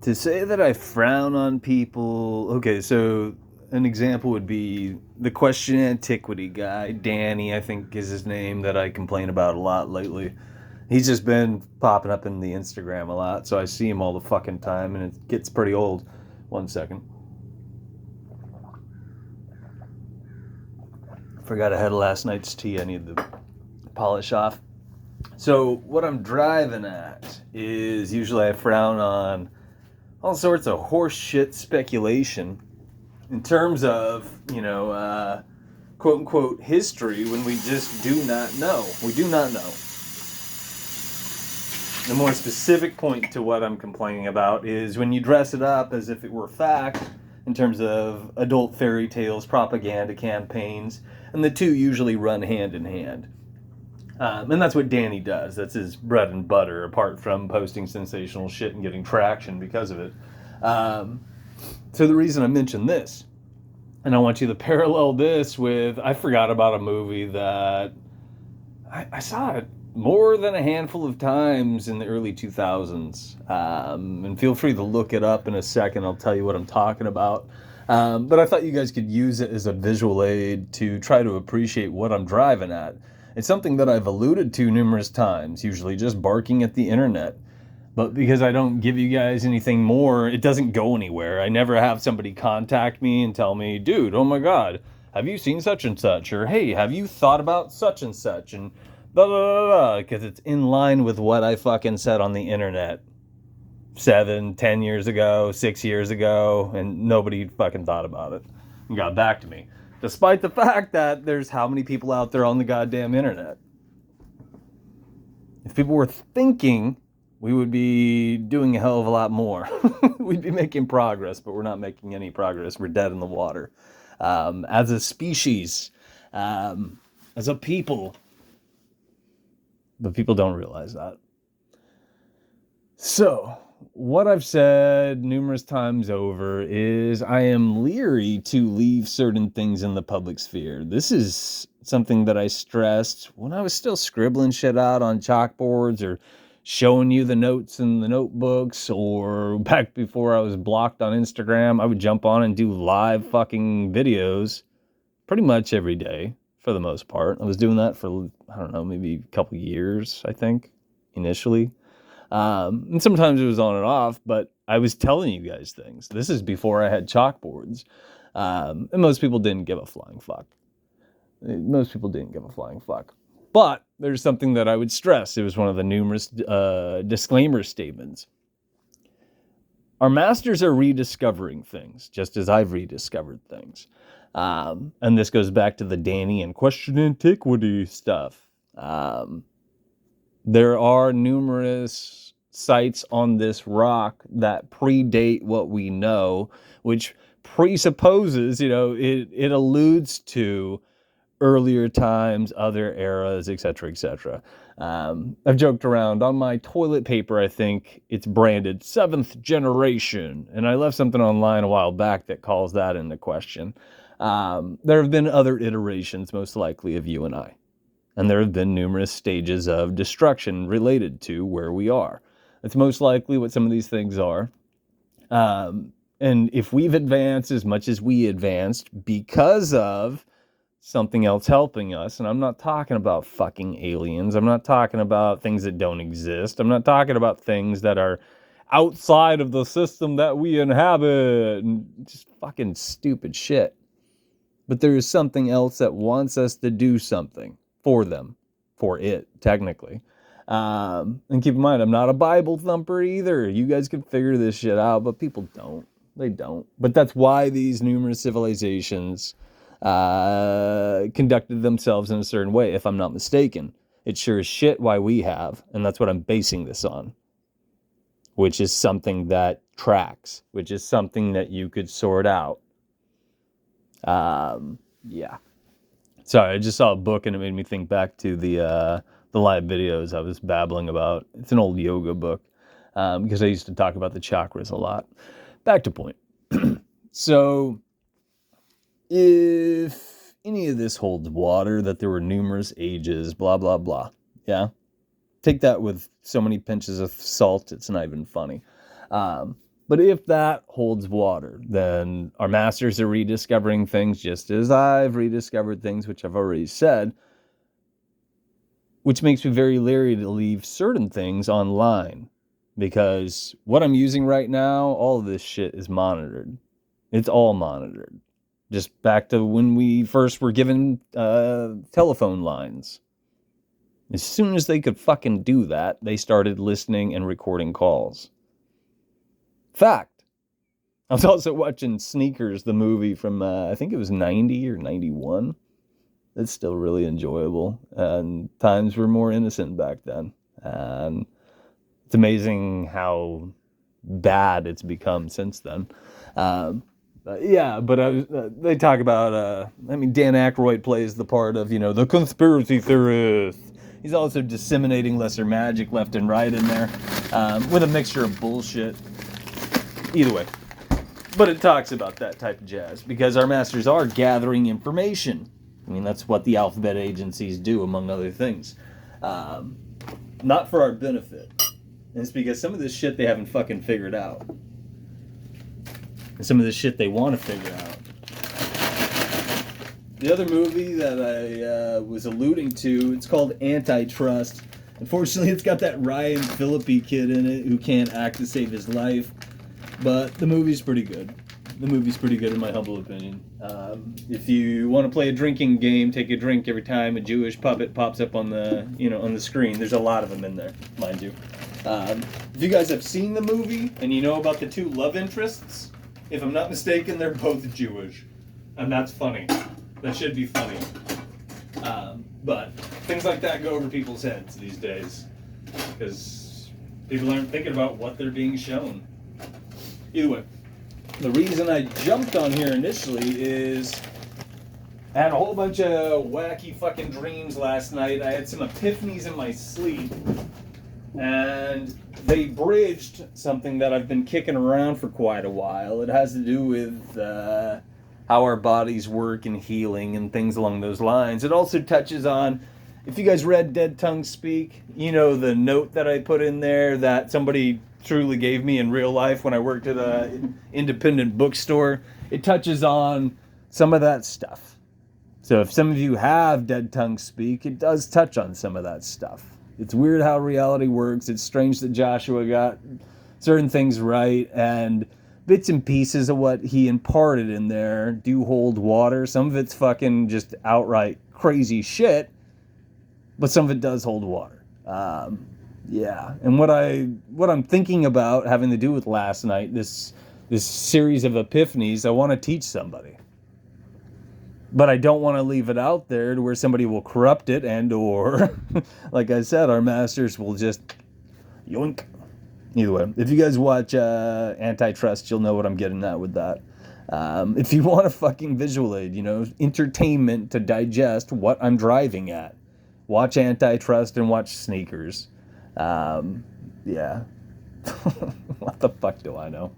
To say that I frown on people... Okay, so an example would be the Question Antiquity guy, Danny, I think is his name, that I complain about a lot lately. He's just been popping up in the Instagram a lot, so I see him all the fucking time, and it gets pretty old. 1 second. Forgot I had last night's tea. I need to polish off. So what I'm driving at is usually I frown on all sorts of horse shit speculation in terms of, quote unquote history when we just do not know. We do not know. The more specific point to what I'm complaining about is when you dress it up as if it were fact in terms of adult fairy tales, propaganda campaigns, and the two usually run hand in hand. And that's what Danny does. That's his bread and butter, apart from posting sensational shit and getting traction because of it. So the reason I mention this, and I want you to parallel this with, I forgot about a movie that I saw it more than a handful of times in the early 2000s. And feel free to look it up in a second. I'll tell you what I'm talking about. But I thought you guys could use it as a visual aid to try to appreciate what I'm driving at. It's something that I've alluded to numerous times, usually just barking at the internet. But because I don't give you guys anything more, it doesn't go anywhere. I never have somebody contact me and tell me, dude, oh my God, have you seen such and such? Or, hey, have you thought about such and such? And blah, blah, blah, blah, because it's in line with what I fucking said on the internet 7, 10 years ago, 6 years ago, and nobody fucking thought about it and got back to me. Despite the fact that there's how many people out there on the goddamn internet. If people were thinking, we would be doing a hell of a lot more. We'd be making progress, but we're not making any progress. We're dead in the water. As a species, as a people. But people don't realize that. So, what I've said numerous times over is I am leery to leave certain things in the public sphere. This is something that I stressed when I was still scribbling shit out on chalkboards or showing you the notes in the notebooks, or back before I was blocked on Instagram, I would jump on and do live fucking videos pretty much every day for the most part. I was doing that for, I don't know, maybe a couple years, I think, initially. And sometimes it was on and off, but I was telling you guys things. This is before I had chalkboards. And most people didn't give a flying fuck. Most people didn't give a flying fuck. But there's something that I would stress. It was one of the numerous disclaimer statements. Our masters are rediscovering things, just as I've rediscovered things. And this goes back to the Danny and Question Antiquity stuff. There are numerous sites on this rock that predate what we know, which presupposes, it alludes to earlier times, other eras, etc., etc. I've joked around on my toilet paper. I think it's branded 7th generation, and I left something online a while back that calls that into question. There have been other iterations, most likely, of you and I. And there have been numerous stages of destruction related to where we are. That's most likely what some of these things are. And if we've advanced as much as we advanced because of something else helping us, and I'm not talking about fucking aliens, I'm not talking about things that don't exist, I'm not talking about things that are outside of the system that we inhabit, and just fucking stupid shit. But there is something else that wants us to do something. For them. For it, technically. And keep in mind, I'm not a Bible thumper either. You guys can figure this shit out, but people don't. They don't. But that's why these numerous civilizations conducted themselves in a certain way, if I'm not mistaken. It's sure as shit why we have, and that's what I'm basing this on. Which is something that tracks. Which is something that you could sort out. Yeah. Sorry, I just saw a book and it made me think back to the live videos I was babbling about. It's an old yoga book because I used to talk about the chakras a lot. Back to point. So, if any of this holds water, that there were numerous ages, blah, blah, blah, yeah? Take that with so many pinches of salt, it's not even funny. But if that holds water, then our masters are rediscovering things just as I've rediscovered things, which I've already said, which makes me very leery to leave certain things online. Because what I'm using right now, all of this shit is monitored. It's all monitored. Just back to when we first were given telephone lines. As soon as they could fucking do that, they started listening and recording calls. Fact. I was also watching Sneakers, the movie from, I think it was 90 or 91. It's still really enjoyable. And times were more innocent back then. And it's amazing how bad it's become since then. They talk about, Dan Aykroyd plays the part of, the conspiracy theorist. He's also disseminating lesser magic left and right in there, with a mixture of bullshit. Either way. But it talks about that type of jazz, because our masters are gathering information. That's what the alphabet agencies do, among other things. Not for our benefit. And it's because some of this shit they haven't fucking figured out. And some of this shit they want to figure out. The other movie that I was alluding to, it's called Antitrust. Unfortunately, it's got that Ryan Phillippe kid in it who can't act to save his life. But the movie's pretty good. The movie's pretty good in my humble opinion. If you want to play a drinking game, take a drink every time a Jewish puppet pops up on the screen. There's a lot of them in there, mind you. If you guys have seen the movie and you know about the two love interests, if I'm not mistaken, they're both Jewish. And that's funny. That should be funny. But things like that go over people's heads these days. Because people aren't thinking about what they're being shown. Either way, the reason I jumped on here initially is I had a whole bunch of wacky fucking dreams last night. I had some epiphanies in my sleep. And they bridged something that I've been kicking around for quite a while. It has to do with how our bodies work and healing and things along those lines. It also touches on, if you guys read Dead Tongues Speak, the note that I put in there that somebody truly gave me in real life when I worked at an independent bookstore. It touches on some of that stuff. So if some of you have Dead Tongues Speak, it does touch on some of that stuff. It's weird how reality works. It's strange that Joshua got certain things right, and bits and pieces of what he imparted in there do hold water. Some of it's fucking just outright crazy shit, but some of it does hold water. And what I'm thinking about having to do with last night, this series of epiphanies, I want to teach somebody. But I don't want to leave it out there to where somebody will corrupt it and or, like I said, our masters will just yoink. Either way, if you guys watch Antitrust, you'll know what I'm getting at with that. If you want a fucking visual aid, entertainment to digest what I'm driving at, watch Antitrust and watch Sneakers. What the fuck do I know?